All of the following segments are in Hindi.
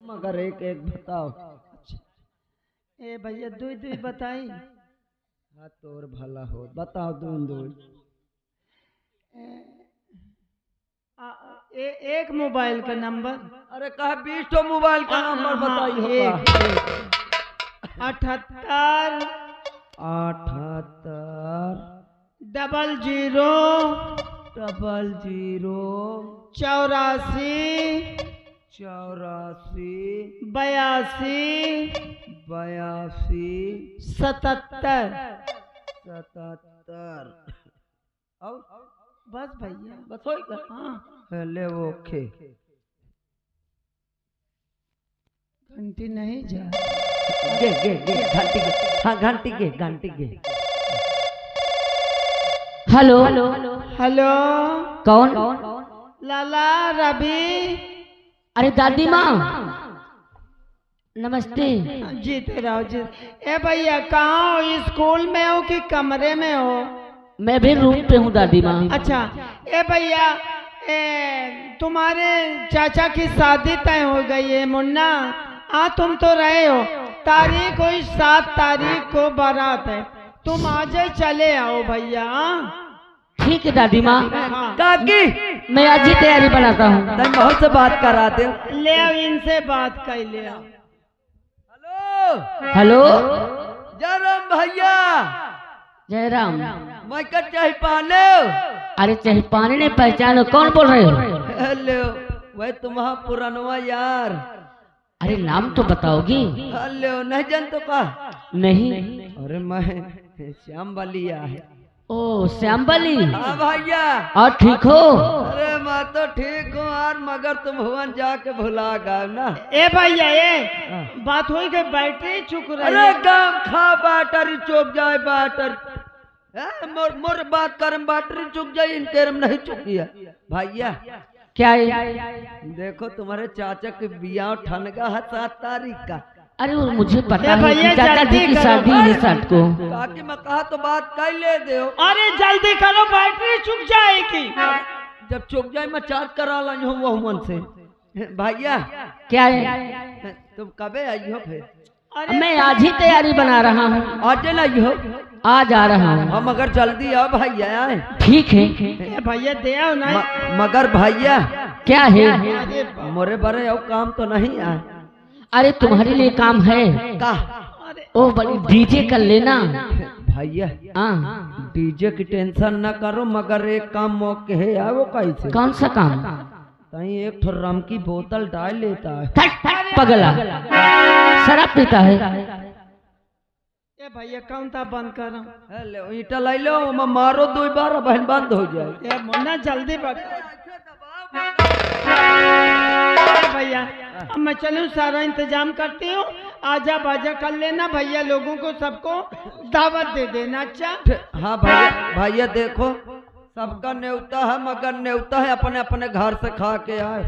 मगर एक एक बताओ। ए भैया दुई दुई बताई। हाँ तोर भला हो, बताओ दून दून। एक मोबाइल का नंबर। अरे कहा 20 तो मोबाइल का नंबर बताई होगा। 78 00 84 82 77। अब बस भैया बस होगा। हाँ ले वो खे घंटी नहीं जा। गे घंटी गे। हाँ घंटी गे। हेलो हेलो कौन? लाला रवि। अरे दादी माँ नमस्ते। जीते रहो जी। ए भैया कहाँ हो, स्कूल में हो कि कमरे में हो? मैं भी रूम पे हूँ दादी माँ। अच्छा ए भैया तुम्हारे चाचा की शादी तय हो गई है मुन्ना। हाँ तुम तो रहे हो, तारीख हुई 7 तारीख को बारात है, तुम आज चले आओ भैया। ठीक है दादी माँ। हाँ काकी मैं आज ही तैयारी बनाता हूँ। तुम बहुत से बात करा दे। ले आओ, इनसे बात कर ले आओ। हेलो जयराम भैया। जयराम। मैं का चाय पालो। अरे चाहे पानी नहीं पहचानो, कौन बोल रहे हो? हेलो वह तुम्हारा पुरानवा यार। अरे नाम तो बताओगी? हेलो नहीं जान तो का? नहीं। अरे मैं श्याम बलिया है। ओ श्याम बली। हाँ भैया। और ठीक हो? अरे मैं तो ठीक हूँ यार, मगर तुम भुवन जाके भुला गए ना। ए भैया बात हुई कि बैटरी चुक रही अरे है। काम खा बैटरी चुक जाए बैटरी। मोर बात करम बैटरी चुक जाए, इनके नहीं चुकिया भैया। क्या है? देखो तुम्हारे चाचा के बियाह ठनगा है 7 तारीख का। अरे वो मुझे पता ए है भैया, कि चाचा जी जल्दी की करो। शादी है 7 को। काकी मैं कहा तो बात कर ले दो। अरे जल्दी करो, बैटरी चुक जाएगी। जब चुक जाए मैं चार्ज करा लाई हूँ वो मन से। भैया क्या है? तुम कबे आई हो फिर? मैं आज ही तैयारी बना रहा हूँ। आज आई हो? आज आ रहा हूँ। हम मगर जल्दी आओ भैया आए। ठीक है। ए भैया दे आओ ना। मगर भैया क्या है? मोरे बड़े और काम तो नहीं आए। अरे तुम्हारे लिए काम है। का? ओ बड़ी डीजे कर लेना भैया हाँ। डीजे की टेंशन न करो, मगर एक काम मौके है यार। वो कैसे? कौन सा काम? कहीं एक ठो रम की बोतल डाल लेता है। पगला शराब पीता है। ए भैया कौन था बंद कर रहा हूँ। ले ईटा लाई लो, मैं मारो 2 बार बहन बंद हो जाए। ए मुन्ना जल्दी बढ़। भैया अब मैं चलूँ, सारा इंतजाम करती हूँ। आजा बाजा कर लेना भैया, लोगों को सबको दावत दे देना। अच्छा हाँ भैया। भैया देखो सबका न्योता है, मगर न्योता है अपने अपने घर से खा के आए।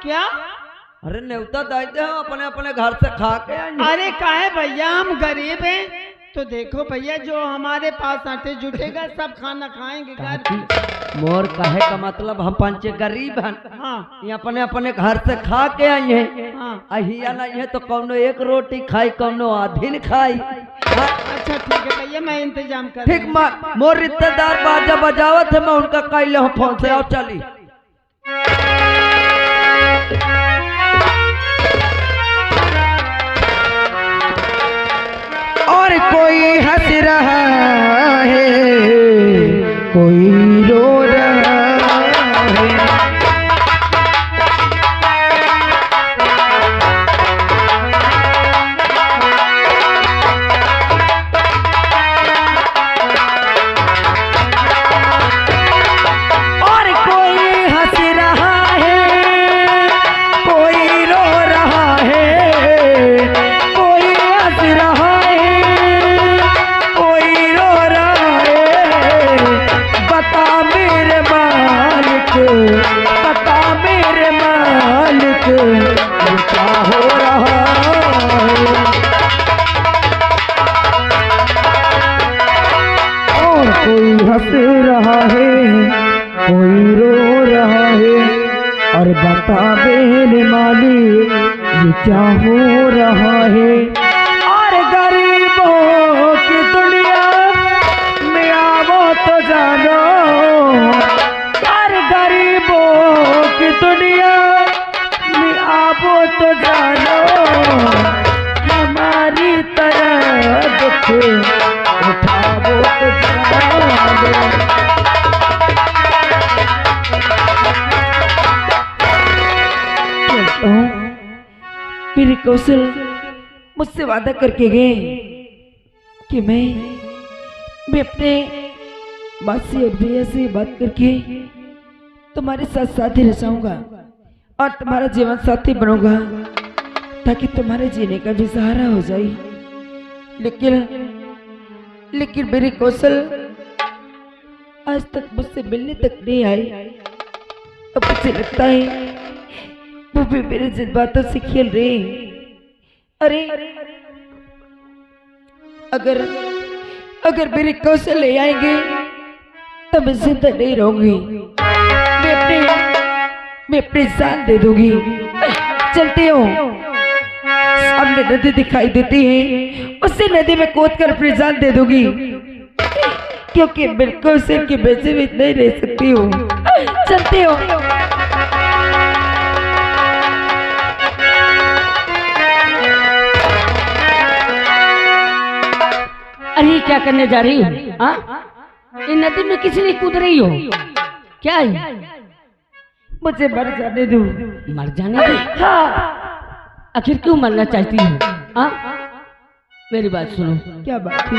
क्या? अरे न्योता देते हो अपने अपने घर से खा के आए। अरे काहे भैया, हम गरीब हैं तो देखो भैया, जो हमारे पास आटे जुटेगा सब खाना खाएंगे घर। मोर कहे का मतलब हम पंचे गरीब हैं। हाँ ये अपने अपने घर से खा के आई हैं। हाँ अहिया नहीं है तो कौनो एक रोटी खाई, कौनो आधी न खाई। हाँ? अच्छा ठीक है भैया, मैं इंतजाम कर। ठीक मोर रिश्तेदार बाजा बजावत है, मैं उनका कह ले फोन से। आओ चली। और कोई हंस रहा है, कोई रो रहा है। और कोई ये क्या हो रहा है। और गरीबों की दुनिया में आवो तो जानो, और गरीबों की दुनिया में आवो तो जानो, हमारी तरह दुख उठावो तो जानो। मेरे कौशल मुझसे वादा करके गए कि मैं अपने मासी और भैया से बात करके तुम्हारे साथ साथी रह जाऊंगा और तुम्हारा जीवन साथी बनूंगा ताकि तुम्हारे जीने का भी सहारा हो जाए। लेकिन मेरे कौशल आज तक मुझसे मिलने तक नहीं आए। अब मुझे लगता है वो भी मेरे जज्बातों से खेल रहे हैं। अरे अगर मेरे कौशल ले आएंगे तो मैं जिंदा नहीं रहूंगी, मैं अपनी जान दे दूंगी। चलती हूँ, सामने नदी दिखाई देती है, उसी नदी में कूद कर अपनी जान दे दूंगी, क्योंकि मेरे कौशल की वजह भी नहीं रह सकती हूँ। चलती हूँ। अरे क्या करने जा रही हो? हाँ, इन नदी में किसी ने कूद रही हो क्या है? मुझे मर जाने दो। मर जाने दो? हाँ। आखिर क्यों मरना चाहती हो? हाँ, मेरी बात सुनो। क्या बात है?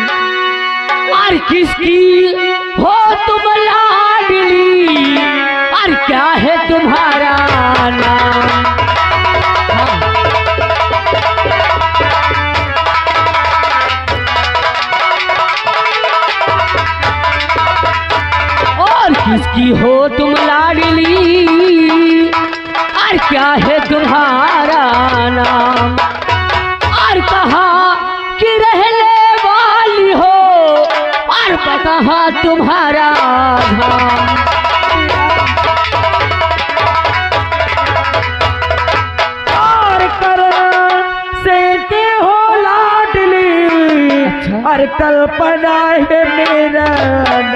और किसकी हो तुम लाडली, और क्या है तुम्हारा नाम? किसकी हो तुम लाडली, और क्या है तुम्हारा नाम? और कहाँ की रहने वाली हो, और कहाँ तुम्हारा धाम? और करण से के हो लाडली। अच्छा? और कल्पना है मेरा नाम।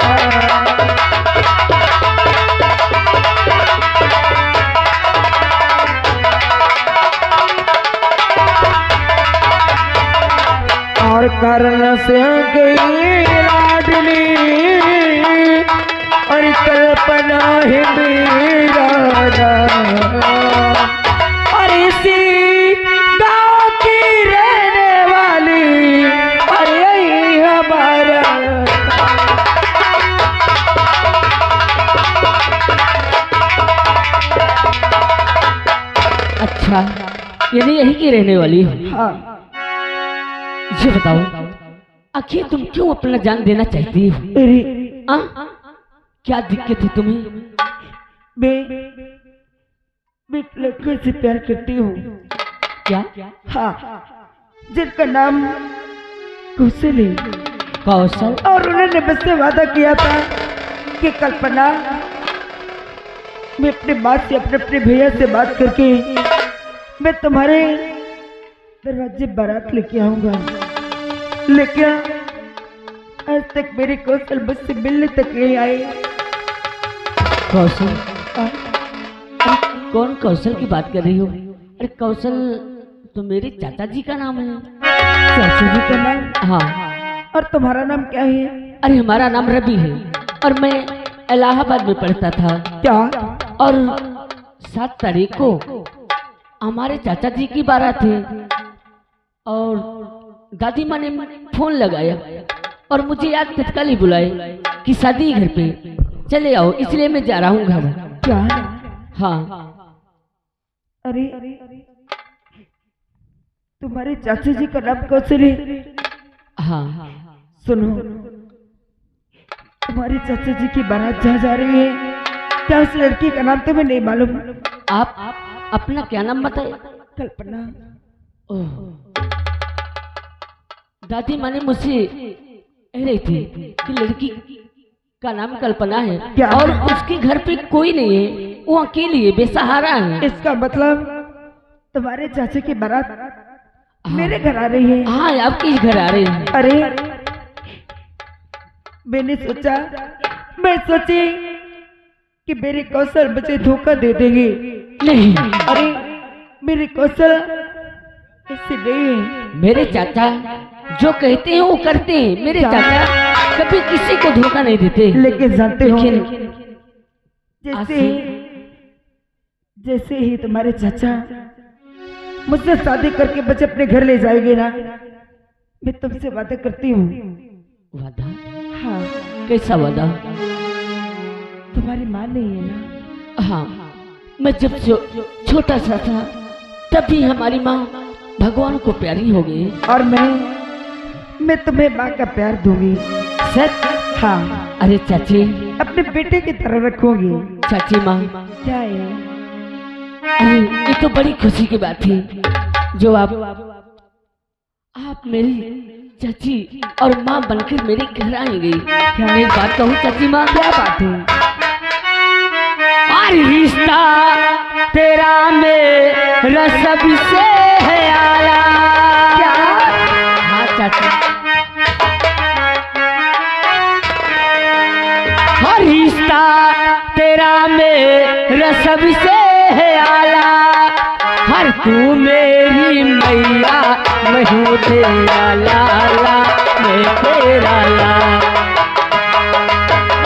और कर्ण से गई लाडली, और कल्पना है मेरा नाम। और इसी गांव की रहने वाली, और यही हमारा। अच्छा, यानी यही की रहने वाली हो? हाँ। ये बताओ, आखिर तुम क्यों अपना जान देना चाहती हो? क्या दिक्कत है तुम्हें? मैं एक लड़के से प्यार करती हूँ। क्या? हाँ, जिनका नाम कौशल है। कौशल? और उन्होंने मुझसे वादा किया था कि कल्पना, मैं अपने माँ से अपने भैया से बात करके मैं तुम्हारे दरवाजे बारात लेके आऊंगा। लेकिन आज तक मेरे कौशल मुझसे मिलने तक नहीं आए। कौशल? कौन कौशल की बात कर रही हो? अरे कौशल तो मेरे चाचा जी का नाम है। चाचा जी का नाम? हाँ। और तुम्हारा नाम क्या है? अरे हमारा नाम रवि है, और मैं इलाहाबाद में पढ़ता था। क्या? और 7 तारीख को हमारे चाचा जी की बारात है, और दादी माँ ने फोन लगाया और मुझे याद तत्काल ही बुलाए कि शादी घर पे चले आओ, इसलिए मैं जा रहा हूँ घर। क्या? हाँ। अरे तुम्हारे चाचा जी का नाम कौशल है? हाँ। सुनो, तुम्हारे चाचा जी की बारात जहाँ जा रही है, क्या उस लड़की का नाम तुम्हें नहीं मालूम? आप अपना क्या नाम बताए? कल्पना। ओह, दादी माँ ने मुझसे कह रही थी कि लड़की का नाम कल्पना है। क्या? और उसके घर पे कोई नहीं है, वो अकेली है, बेसहारा है। इसका मतलब तुम्हारे चाचा की बारात मेरे घर आ रही है। हाँ, आपके घर आ रही है। अरे मैंने सोचा, मैं सोची कि मेरे कौशल मुझे धोखा दे देंगे। नहीं, अरे मेरे कौशल ऐसे नहीं है। मेरे चाचा जो कहते हैं वो करते हैं। मेरे चाचा कभी किसी को धोखा नहीं देते। लेकिन जानते हो, लेकिन जैसे ही तुम्हारे चाचा मुझसे शादी करके मुझे अपने घर ले जाएंगे ना, मैं तुमसे वादा करती हूँ। वादा? हाँ। कैसा वादा? तुम्हारी माँ नहीं है ना? हाँ, मैं जब छोटा सा था तभी हमारी माँ भगवान को प्यारी हो गई। और मैं तुम्हें माँ का प्यार दूंगी। सच? हाँ। अरे चाची, अपने बेटे की तरह रखोगी। चाची माँ, क्या है? अरे ये तो बड़ी खुशी की बात है जो आप मेरी चाची और माँ बनकर मेरे घर आएंगी। क्या एक बात कहूँ चाची माँ? क्या बात है? और रिश्ता तेरा मेरा सबसे है आया। क्या? हाँ चाची। और रिश्ता तेरा मेरा सबसे है आला। हर तू मेरी मैया, मैं हूँ तेरा लाला, मैं तेरा लाला।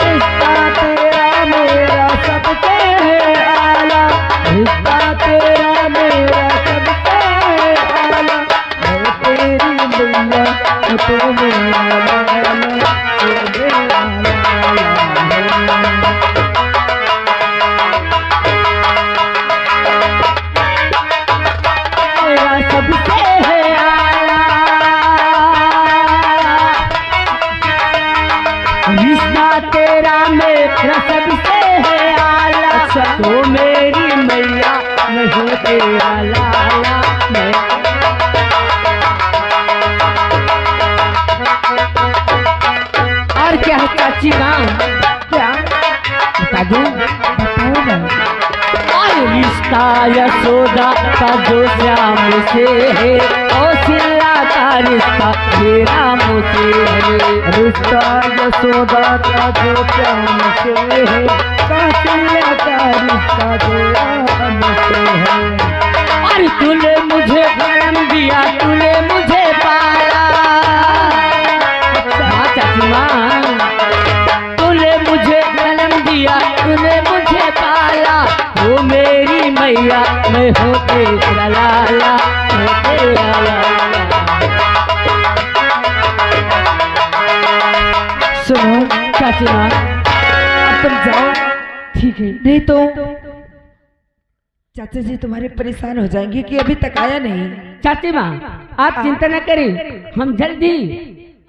रिश्ता तेरा मेरा सबसे है आला, रिश्ता तेरा मेरा सबसे है आला। मैं तेरी मैया, तू मेरा लाला, तू मेरा लाला। सबसे है आला। रिश्ता तेरा मेरा सबसे है आला। अच्छा, तो मेरी मैया, मैं हूँ तेरा लाला, मैं। और क्या है चाची माँ? क्या? बता दूँ? बताओ ना। रिश्ता यशोदा का जो श्याम से है, और सिल्ला का रिश्ता मेरा मुझसे है। रिश्ता यशोदा का जो श्याम से है, कौशल्या का रिश्ता जो राम से है। और तूने मुझे जन्म दिया, तूने मुझे पाला। हाँ चाची माँ, तूने मुझे जन्म दिया, तूने मुझे पाला। वो मेरी मैया, मैं हूँ तेरा लाला, मैं तेरा लाला। सुनो चाची माँ, अब तुम जाओ, ठीक है? नहीं तो चाचा जी तुम्हारे परेशान हो जाएंगे कि अभी तक आया नहीं। चाची माँ आप चिंता न करें, हम जल्दी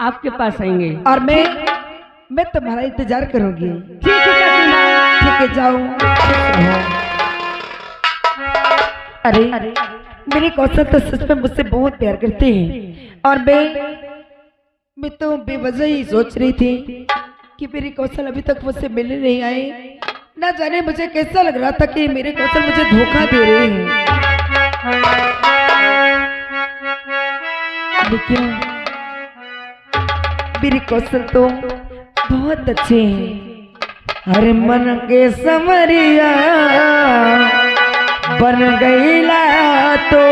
आपके पास आएंगे। और मैं तुम्हारा इंतजार करूंगी। ठीक है चाची माँ। ठीक है, जाओ। अरे मेरे कौशल तो सच में मुझसे बहुत प्यार करते हैं। और मैं तो बेवजह ही सोच रही थी कि मेरे कौशल अभी तक मुझसे मिलने नहीं आए। ना जाने मुझे कैसा लग रहा था कि मेरे कौशल मुझे धोखा दे रहे हैं। लेकिन मेरे कौशल तो बहुत अच्छे हैं। हर मन के समरिया बन गईला तो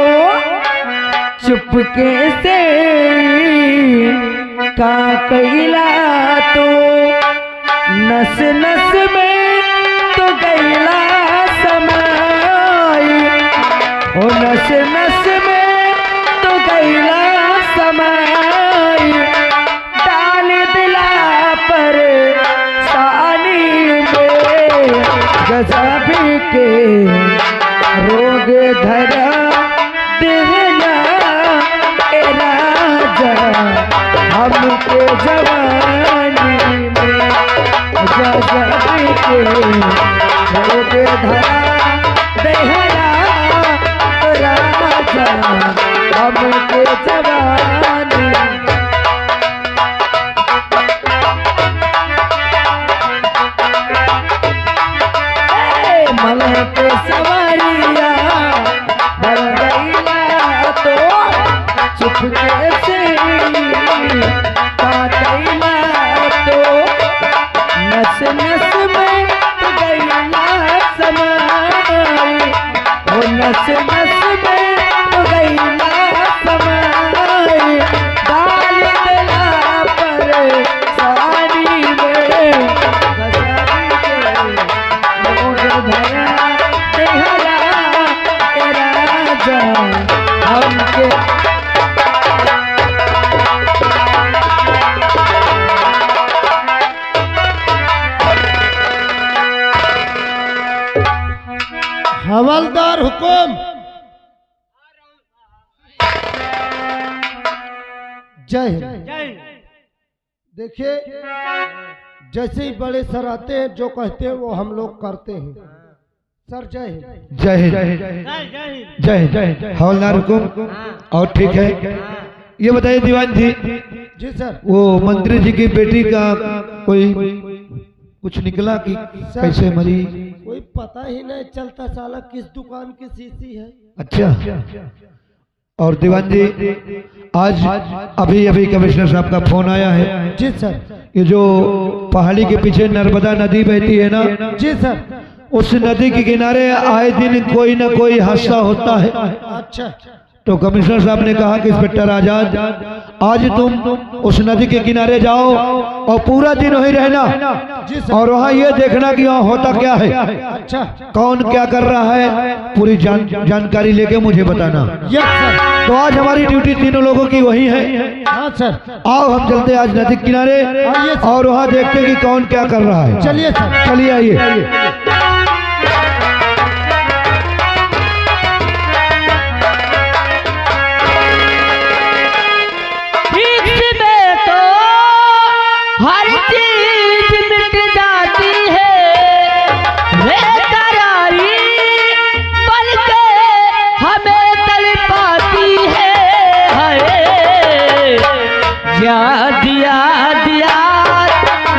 चुपके से का कैला तो नस नस में तो गईला समाई। ओ नस नस में तो गईला समाई। डाल दिला पर सानी में गजब के रोग धरा देना ए राजा हमके जवानी में। गजब के रोग धरा देना राजा हमके जवानी। मन के सवारिया बन गई नस नस में तो गई ना समाए, डाल देला पर सारी में बसाई के मोर भया तेहरा ए राजा हमके। हवलदार हुकुम। जय हिंद। देखिए, जैसे ही बड़े सर आते हैं जो कहते हैं वो हम लोग करते हैं। सर जय हिंद। जय हिंद जय हिंद जय हिंद। हवलदार हुकुम। और ठीक है, ये बताइए दीवान जी। जी सर। वो मंत्री जी की बेटी का कोई कुछ निकला कि कैसे मरी? कोई पता ही नहीं चलता साला किस दुकान की शीशी है। अच्छा। और दीवान जी, आज अभी अभी कमिश्नर साहब का फोन आया है। जी सर। ये जो पहाड़ी के पीछे नर्मदा नदी बहती है ना, जी सर। उस नदी के किनारे आए दिन कोई ना कोई हादसा होता है। अच्छा। तो कमिश्नर साहब ने कहा कि इंस्पेक्टर आजाद, आज तुम उस नदी के किनारे जाओ और पूरा दिन वहीं रहना, और वहाँ ये देखना कि वहाँ होता क्या है, अच्छा, कौन क्या कर रहा है, पूरी जानकारी लेके मुझे बताना। Yes sir. तो आज हमारी ड्यूटी तीनों लोगों की वही है। हाँ सर। आओ हम चलते आज नदी के किनारे और वहाँ देखते कि कौन क्या कर रहा है। चलिए सर। चलिए आइए। हर चीज मिट जाती है, बेकरारी पल के हमें तड़पाती है। याद याद याद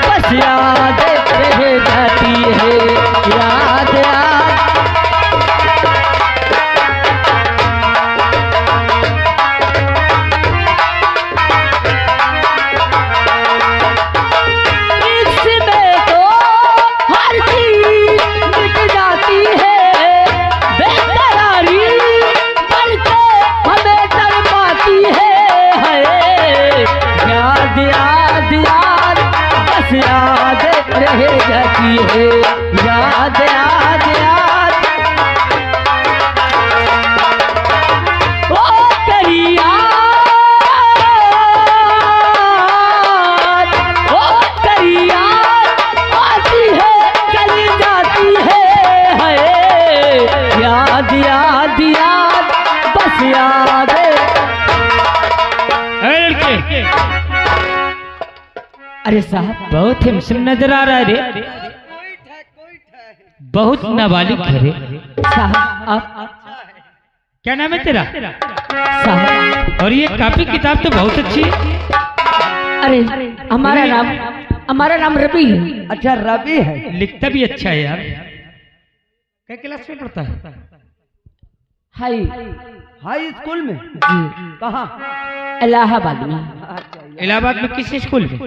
बस याद रह जाती है, याद याद। याद रह जाती है, याद याद याद। ओ तेरी याद, ओ तेरी याद आती है चली जाती है। याद याद याद बस याद। अरे साहब, बहुत हिमसम नजर आ रहा है रे, बहुत नाबालिग है रे। साहब आप क्या नाम है तेरा? साहब, और ये कापी किताब तो बहुत अच्छी है। अरे हमारा नाम रवि है। अच्छा रवि है, लिखता भी अच्छा है यार। क्या क्लास में पढ़ता है? हाई हाई स्कूल में। जी। कहाँ? इलाहाबाद में। इलाहाबाद में किस स्कूल में?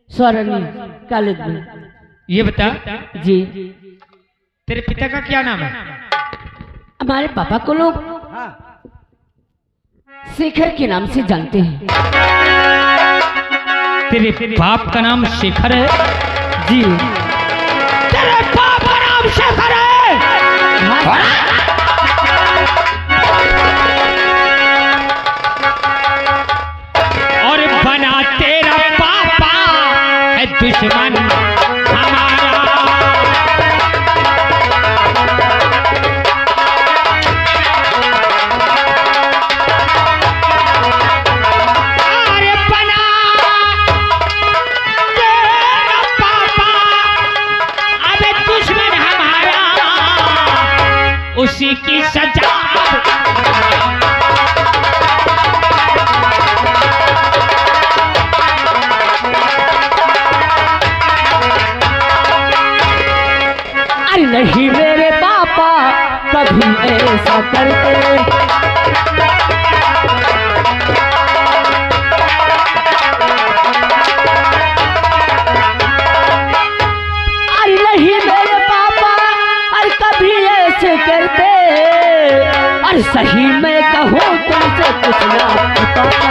स्वरणी कॉलेज में। ये बता जी, तेरे पिता का क्या नाम है? हमारे पापा को लोग शेखर के नाम से जानते हैं। तेरे बाप का नाम शेखर है? जी। तेरे बाप का नाम शेखर है? और बना तेरा पापा है दुश्मन हमारा। अरे बना तेरा पापा अबे दुश्मन हमारा, उसी की सजा। नहीं मेरे पापा कभी ऐसा करते, अरे नहीं मेरे पापा अरे कभी ऐसे करते। करते। अरे सही मैं कहूँ तुमसे कुछ ना बताता।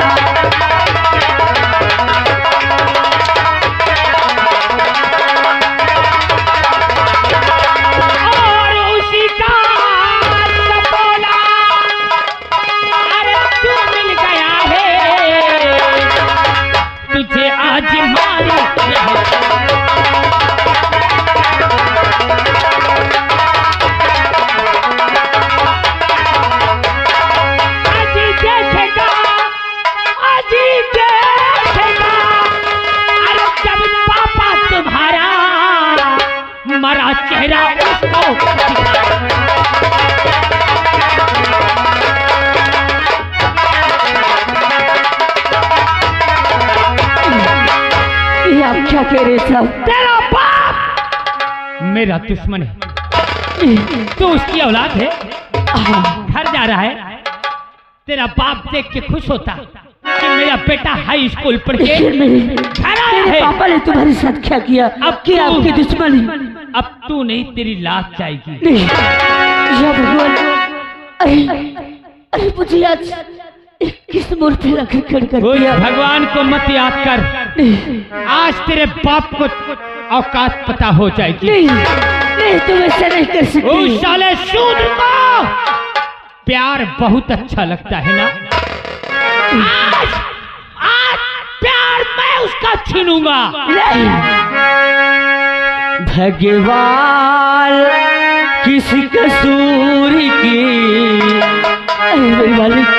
और उसी का सपोला अरे तू मिल गया है, तुझे आज मारू मरा चेहरा उसको ये आप क्या कह रहे साहब? तेरा बाप मेरा दुश्मन है, तू उसकी औलाद है। घर जा रहा है, तेरा बाप देख के खुश होता कि मेरा बेटा हाई स्कूल पढ़ के घर आया है। पापा ने तुम्हारे साथ क्या किया? अब क्या आपकी दुश्मनी? अब तू नहीं, तेरी लाश जाएगी। नहीं, या भगवान, अरे मुझे आज किस मोड़ पे रखकर खड़ कर दिया? भगवान को मत याद कर, आज तेरे बाप को औकात पता हो जाएगी। नहीं तुम ऐसा नहीं कर सकती। उस साले शूद्र को प्यार बहुत अच्छा लगता है ना, आज प्यार मैं उसका छीनूंगा। नहीं, भगवान किस कसूर की, मेरे मालिक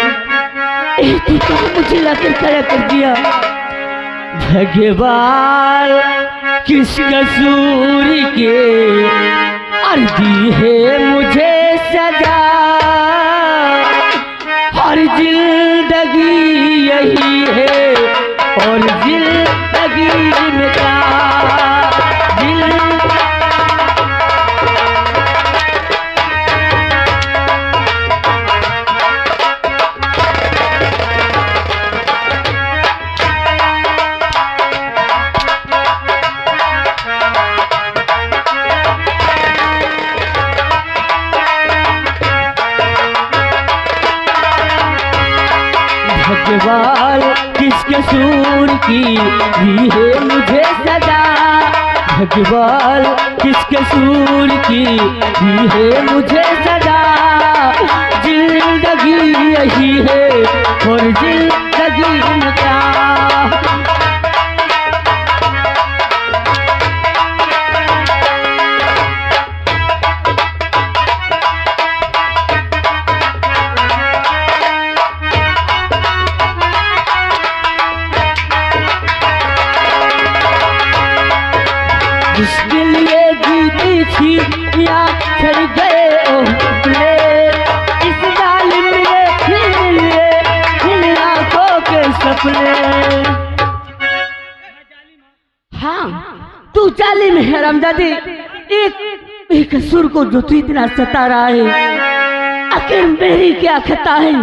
मुझे लाकर खड़ा कर दिया। भगवान किस कसूर के अर्जी है मुझे सजा, हर जिंदगी यही है और जिंदगी जिनका भगवान किस कसूर की दी है मुझे सजा, भगवान किस कसूर की दी है मुझे सजा, जिंदगी यही है और जिंदगी इनका। जिसके लिए जीती थी या चढ़ गए ओले, इस जालिम ने इन आंखों के सपने। हाँ तू जालिम है हरामजादी, एक कसूर को जो तू इतना सता रहा है, आखिर मेरी क्या खता है?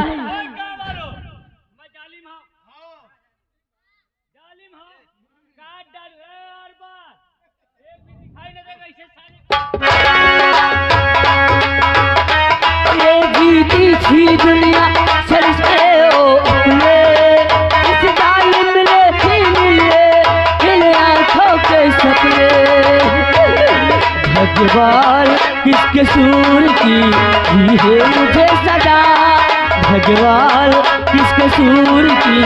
ये जीती थी दुनिया चल गए ओले, इस जालिम ने छीन लिए इन आंखों के सपने। भगवान किस कसूर की दी है मुझे सजा, भगवान किस कसूर की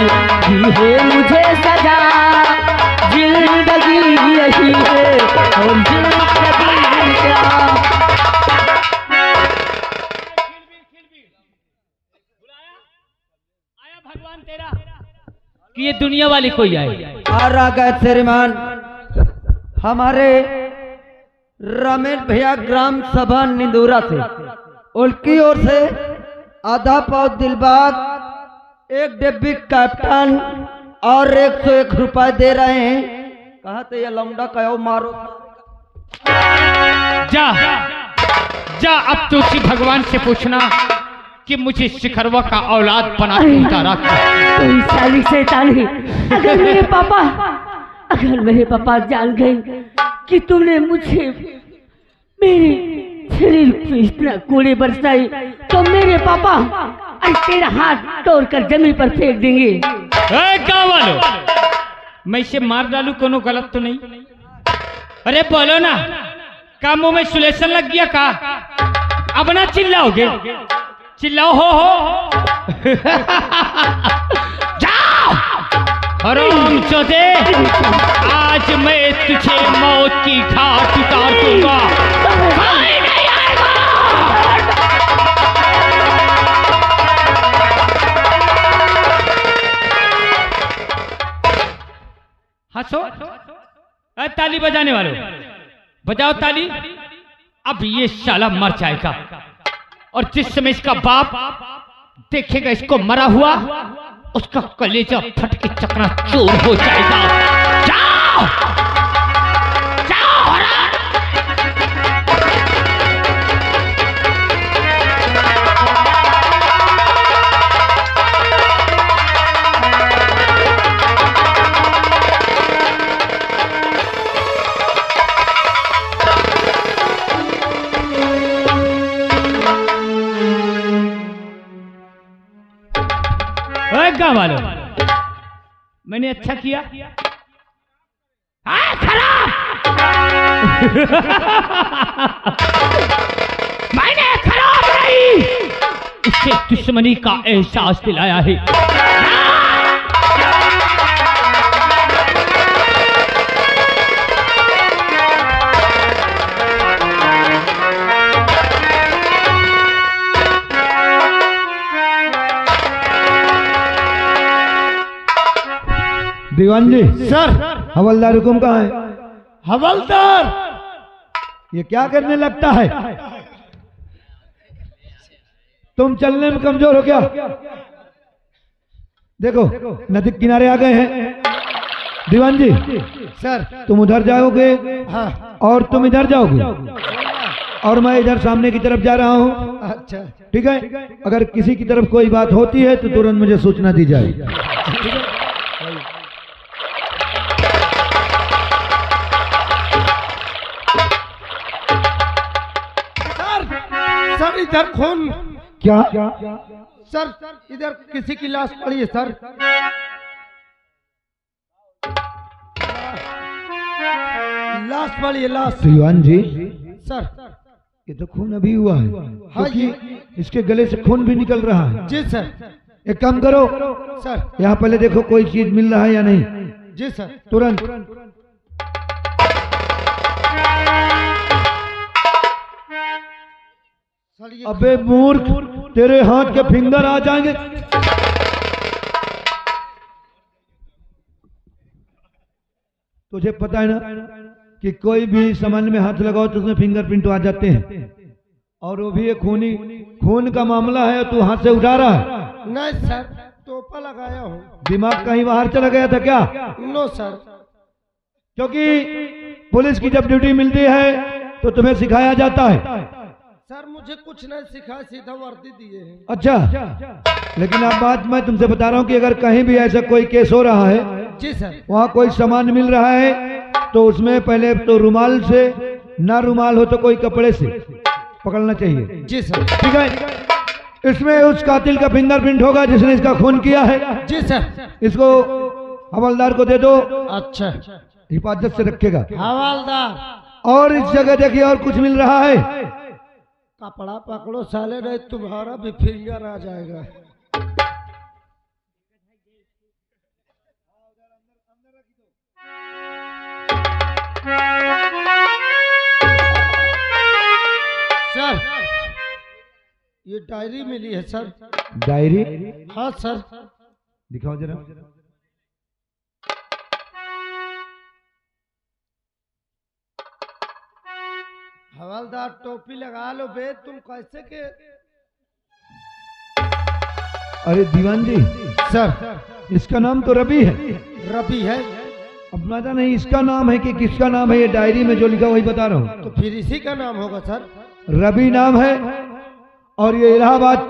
दी है मुझे सजा, जिंदगी यही है और जिंदगी इनका। भगवान तेरा कि ये दुनिया वाली कोई आए। आ रहा गए श्रीमान हमारे रमेश भैया ग्राम सभा निंदूरा से, उनकी ओर से आधा पाव दिलबाग, एक डिब्बी कैप्टन और 101 रुपए दे रहे हैं। कहा थे ये लौंडा कहो मारो। जा जा अब तो उसी भगवान से पूछना कि मुझे शिखरवा का औलाद बना के उतारा। कोई साली शैतानी, अगर मेरे पापा जान गए कि तुमने मुझे मेरी शरीर पे इतना कूड़े बरसाई तो मेरे पापा आज तेरा हाथ तोड़कर जमीन पर फेंक देंगे। गाँव वालों, मैं इसे मार डालू, कोनो गलत तो नहीं? अरे बोलो ना, कामों में सुलेशन लग गया का? अब ना चिल्लाओगे, चिल्लाओ हो जाओ हराम चौधे, आज मैं तुझे मौत की घाट उतार दूंगा। कोई नहीं आएगा। हंसो, ताली बजाने वालों बजाओ ताली। अब ये साला मर जाएगा और जिस समय इसका बाप देखेगा इसको मरा हुआ, उसका कलेजा फट के चकनाचूर हो जाएगा। जाओ जाओ गाँव वालों, मैंने अच्छा किया? खराब मैंने खराब नहीं, इसे दुश्मनी का एहसास दिलाया है। दीवान जी, सर। हवलदार हुकुम कहाँ है? हवलदार, ये क्या करने लगता है? तुम चलने में कमजोर हो क्या? देखो नदी के किनारे आ गए हैं। दीवान जी, सर। तुम उधर जाओगे, हाँ। और तुम इधर जाओगे, और मैं इधर सामने की तरफ जा रहा हूँ। अच्छा, ठीक है? अगर किसी की तरफ कोई बात होती है तो तुरंत मुझे सूचना दी जाएगी। सर इधर खून। क्या? सर इधर किसी की लाश पड़ी है सर। लाश पड़ी है, लाश। दीवान जी, सर ये तो खून अभी हुआ है, हाँ क्योंकि इसके गले से खून भी निकल रहा है। जी सर। एक काम करो सर। यहाँ पहले देखो कोई चीज मिल रहा है या नहीं। जी सर। तुरंत। अबे मूर्ख, तेरे हाथ के फिंगर आ जाएंगे। तुझे पता है ना कि कोई भी सामान में हाथ लगाओ तो उसमें फिंगरप्रिंट आ जाते हैं, और वो भी ये खून का मामला है। तू हाथ से उठा रहा है? नहीं सर, टोपा लगाया हूँ। दिमाग कहीं बाहर चला गया था क्या? No sir. क्योंकि पुलिस की जब ड्यूटी मिलती है तो तुम्हें सिखाया जाता है। सर मुझे कुछ नहीं सिखा, सीधा वर्दी दिए हैं। अच्छा, लेकिन अब बात मैं तुमसे बता रहा हूँ कि अगर कहीं भी ऐसा कोई केस हो रहा है, जी सर, वहाँ कोई सामान मिल रहा है तो उसमें पहले तो रुमाल से, ना रुमाल हो तो कोई कपड़े से पकड़ना चाहिए। जी सर। ठीक है? इसमें उस कातिल का फिंगरप्रिंट होगा जिसने इसका खून किया है। जी सर। इसको हवलदार को दे दो। अच्छा, हिफाजत से रखेगा। हवलदार। और इस जगह देखिए और कुछ मिल रहा है। कपड़ा पकड़ो साले, नहीं तुम्हारा भी फिंगर आ जाएगा। सर ये डायरी मिली है सर। डायरी? हाँ सर। दिखाओ जरा। हवलदार टोपी लगा लो बे, तुम कैसे के? अरे दीवान जी, सर इसका नाम तो रवि है। रवि है? अब पता नहीं इसका नाम है कि किसका नाम है। ये डायरी में जो लिखा वही बता रहा हूँ। तो फिर इसी का नाम होगा सर। रवि नाम है, और ये इलाहाबाद